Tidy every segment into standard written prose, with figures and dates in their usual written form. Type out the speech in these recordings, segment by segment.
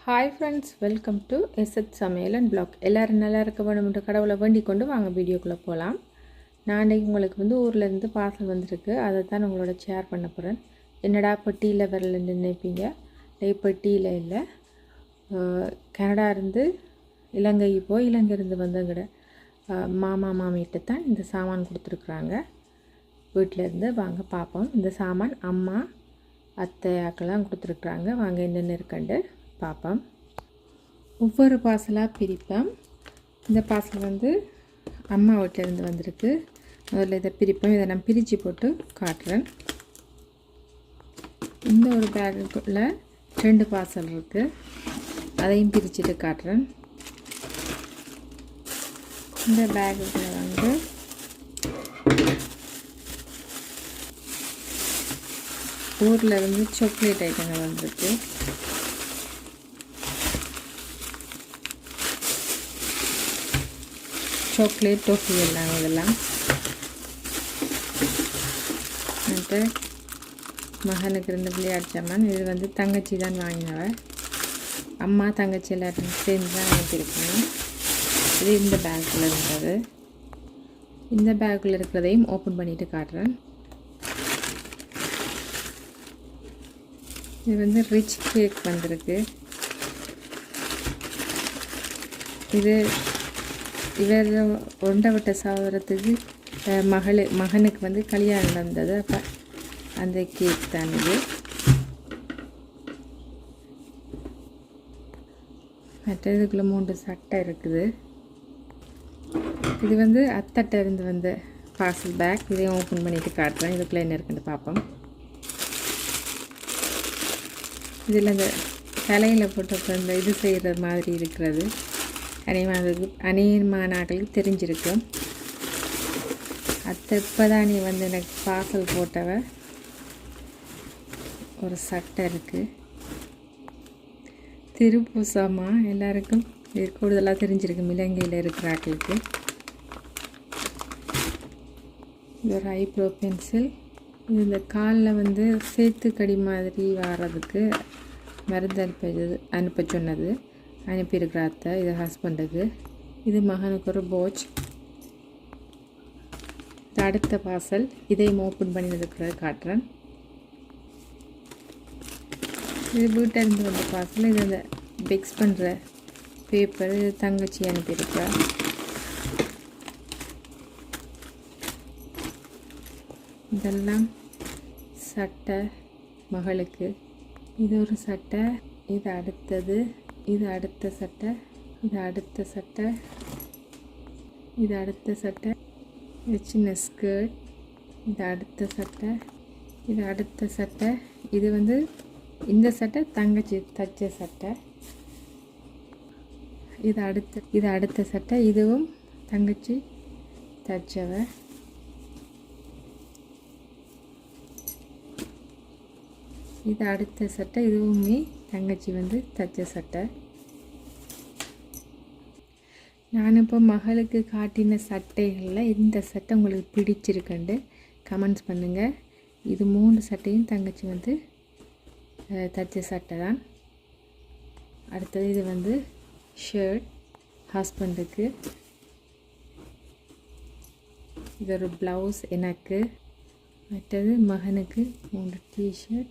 Hi friends, welcome to எஸ்எத் சமையல் and black. எல்லோரும் நல்லா இருக்க வேணும்ன்ற கடவுளை வேண்டிக் கொண்டு வாங்க வீடியோக்குள்ளே போகலாம். நான் இன்றைக்கி உங்களுக்கு ஊர்லேருந்து பார்சல் வந்திருக்கு, அதை தான் உங்களோட ஷேர் பண்ண போகிறேன். என்னடா பெட்டியில் வரலன்னு நினைப்பீங்க. பெட்டியில் இல்லை, கனடா இருந்து இலங்கை போய் இலங்கையிருந்து வந்தவங்கட மாமா மாமிகிட்ட தான் இந்த சாமான் கொடுத்துருக்குறாங்க. வீட்டிலேருந்து வாங்க பார்ப்போம். இந்த சாமான் அம்மா அத்தையாக்கெல்லாம் கொடுத்துருக்குறாங்க. வாங்க என்னென்ன இருக்குண்டு பார்ப்போம். ஒவ்வொரு பார்சலாக பிரிப்பேன். இந்த பார்சல் அம்மா வீட்டிலேருந்து வந்திருக்கு. முதல்ல இதை பிரிப்பேன். இதை நான் பிரித்து போட்டு காட்டுறேன். இந்த ஒரு பேக்குக்குள்ளே 2 பார்சல் இருக்குது, அதையும் பிரிச்சுட்டு காட்டுறேன். இந்த பேக்குக்குள்ளே ஊரில் இருந்து சாக்லேட் ஐட்டங்கள் வந்திருக்கு. சாக்லேட் டோஃபி எல்லாம் இதெல்லாம் എന്നിട്ട് மகனுக்கு 2 விளையாட்டு சாமான். இது தங்கச்சி தான் வாங்கினவ. அம்மா தங்கச்சி எல்லாரும் சேர்ந்து தான் அனுப்பியிருக்கணும். இது இந்த பேக்கில் இருந்தது. இந்த பேக்கில் இருக்கிறதையும் ஓப்பன் பண்ணிவிட்டு காட்டுறேன். இது ரிச் கேக் வந்திருக்கு. இது இவர் ஒண்டவிட்ட சகோதரத்துக்கு மகனுக்கு கல்யாணம் நடந்தது. அப்போ அந்த கேக் தான் இது. மற்றதுக்குள்ளே 3 சட்டை இருக்குது. இது அத்தட்டை இருந்து வந்த பார்சல் பேக். இதையும் ஓப்பன் பண்ணிவிட்டு காட்டுறேன். இதுக்குள்ளே என்ன இருக்குன்னு பார்ப்போம். இதில் இந்த தலையில் போட்ட இந்த இது செய்கிற மாதிரி இருக்கிறது. அநேகமானாக்களுக்கு தெரிஞ்சிருக்கும். அத்தை இப்போ தான் நீ எனக்கு பார்சல் போட்டவ. ஒரு சட்டை இருக்குது. திருப்பூசமா எல்லாருக்கும் இது கூடுதலாக தெரிஞ்சிருக்கும் இலங்கையில் இருக்கிற ஆக்களுக்கு. இது ஒரு ஐப்ரோ பென்சில். இது இந்த காலில் சேத்துக்கடி மாதிரி வர்றதுக்கு மருந்து அனுப்ப சொன்னது. அனுப்பியிருக்கிற அத்தை. இது ஹஸ்பண்டுக்கு. இது மகனுக்கு ஒரு போச். இது அடுத்த பார்சல். இதையும் ஓப்பன் பண்ணி இருக்கிறத காட்டுறேன். இது வீட்டிலேருந்து வந்த பார்சல். இது அந்த பிக்ஸ் பண்ணுற பேப்பர். இது தங்கச்சி அனுப்பியிருக்கிறா. இதெல்லாம் சட்டை மகளுக்கு. இது ஒரு சட்டை. இது அடுத்தது. இது அடுத்த சட்டை. இது அடுத்த சட்டை. இது அடுத்த சட்டை. இது சின்ன ஸ்கர்ட். இது அடுத்த சட்டை. இது அடுத்த சட்டை. இது இந்த சட்டை தங்கச்சி தச்ச சட்டை. இது அடுத்த சட்டை. இதுவும் தங்கச்சி தச்சவ. இது அடுத்த சட்டை. இதுவுமே தங்கச்சி தச்ச சட்டை. நான் இப்போ மகளுக்கு காட்டின சட்டைகளில் இந்த சட்டை உங்களுக்கு பிடிச்சிருக்கண்டு கமெண்ட்ஸ் பண்ணுங்கள். இது 3 சட்டையும் தங்கச்சி தச்ச சட்டை தான். அடுத்தது இது ஷர்ட் ஹஸ்பண்டுக்கு. இது ஒரு ப்ளவுஸ் எனக்கு. மற்றது மகனுக்கு 3 டிஷர்ட்.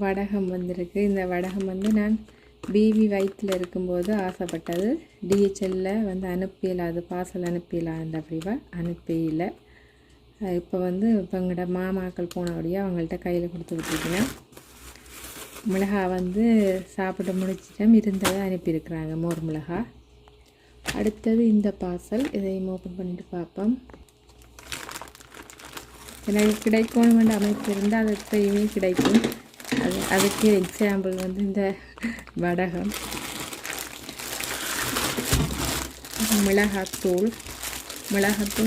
வடகம் வந்திருக்கு. இந்த வடகம் நான் பேபி வயிற்றில் இருக்கும்போது ஆசைப்பட்டது. டிஹெச்எல்லில் அனுப்பிடலாது, பார்சல் அனுப்பிடலான்னு அப்படிவா அனுப்பியில்லை. இப்போ இப்போ எங்களோட மாமாக்கள் போனபடியாக அவங்கள்ட்ட கையில் கொடுத்து விட்டுருக்கேன். மிளகா சாப்பிட்டு முடிச்சிட்டோம், இருந்ததை அனுப்பியிருக்கிறாங்க, மோர் மிளகா. அடுத்தது இந்த பார்சல். இதையும் ஓப்பன் பண்ணிட்டு பார்ப்போம். எனக்கு கிடைக்கணும் வேண்ட அமைப்பு இருந்தால் அது எப்பயுமே கிடைக்கும். அதுக்கு எக்ஸாம்பிள் இந்த வடகம். மிளகாத்தூள்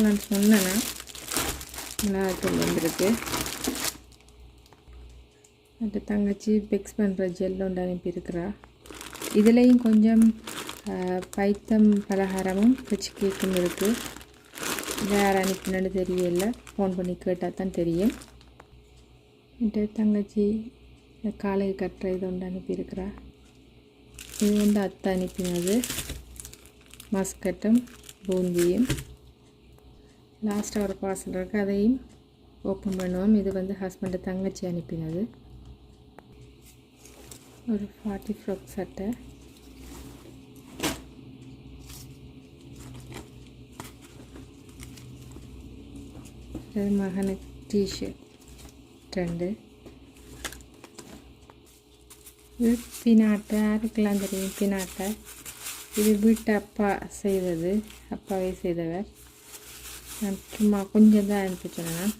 நான் சொன்னேன்னா மிளகாத்தூள் வந்திருக்கு. அந்த தங்கச்சி பிக்ஸ் பண்ணுற ஜெல் ஒன்று அனுப்பியிருக்கிறா. இதுலேயும் கொஞ்சம் பைத்தம் பலகாரமும் ரிச் கேக்கும் இருக்குது. வேறு அனுப்பினு தெரியல, ஃபோன் பண்ணி கேட்டால் தான் தெரியும். தங்கச்சி இந்த காலை கட்டுற இது ஒன்று அனுப்பியிருக்கிறா. இது வந்து அத்தை அனுப்பினது மஸ்கட்டும் பூந்தியும். லாஸ்ட்டாக ஒரு பார்சல் இருக்குது, அதையும் ஓப்பன் பண்ணுவோம். இது வந்து ஹஸ்பண்டை தங்கச்சி அனுப்பினது. ஒரு 40 ஃப்ராக் சட்டை. இது மகனுக்கு டிஷர்ட் 2. இது பினாட்டை, யாருக்கெல்லாம் தெரியும் பினாட்டை. இது வீட்டு அப்பா செய்தது, அப்பாவே செய்தவர். நான் சும்மா கொஞ்சம் தான் அனுப்பி சொன்னேன்.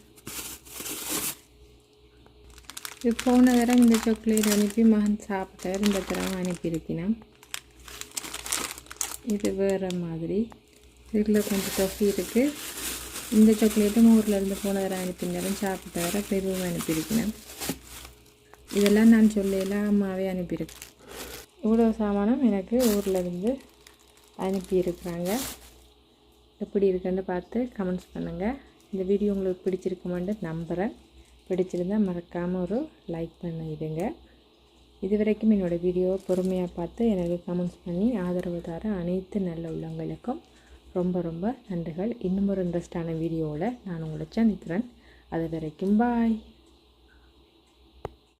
இது போன தரம் இந்த சாக்லேட் அனுப்பி மகன் சாப்பிட்டார், இந்த தரம் அனுப்பியிருப்பினேன். இது வேறு மாதிரி. இதுக்குள்ளே கொஞ்சம் டஃபி இருக்குது. இந்த சாக்லேட்டும் ஊர்லேருந்து போன தரம் அனுப்பினாலும் சாப்பிட்டார், அப்போ இதுவும் அனுப்பியிருக்கிறேன். இதெல்லாம் நான் சொல்லலாம், அம்மாவே அனுப்பியிருக்கேன். இவ்வளோ சாமானம் எனக்கு ஊர்லேருந்து அனுப்பியிருக்கிறாங்க. எப்படி இருக்குன்னு பார்த்து கமெண்ட்ஸ் பண்ணுங்கள். இந்த வீடியோ உங்களுக்கு பிடிச்சிருக்குமான்னு நம்புகிறேன். பிடிச்சிருந்தால் மறக்காமல் ஒரு லைக் பண்ணிடுங்க. இது வரைக்கும் என்னோடய வீடியோவை பொறுமையாக பார்த்து எனக்கு கமெண்ட்ஸ் பண்ணி ஆதரவு தர அனைத்து நல்ல உள்ளவங்களுக்கும் ரொம்ப ரொம்ப நன்றிகள். இன்னும் ஒரு இன்ட்ரெஸ்டான வீடியோவில் நான் உங்களை சந்திக்கிறேன். அது வரைக்கும் பாய்.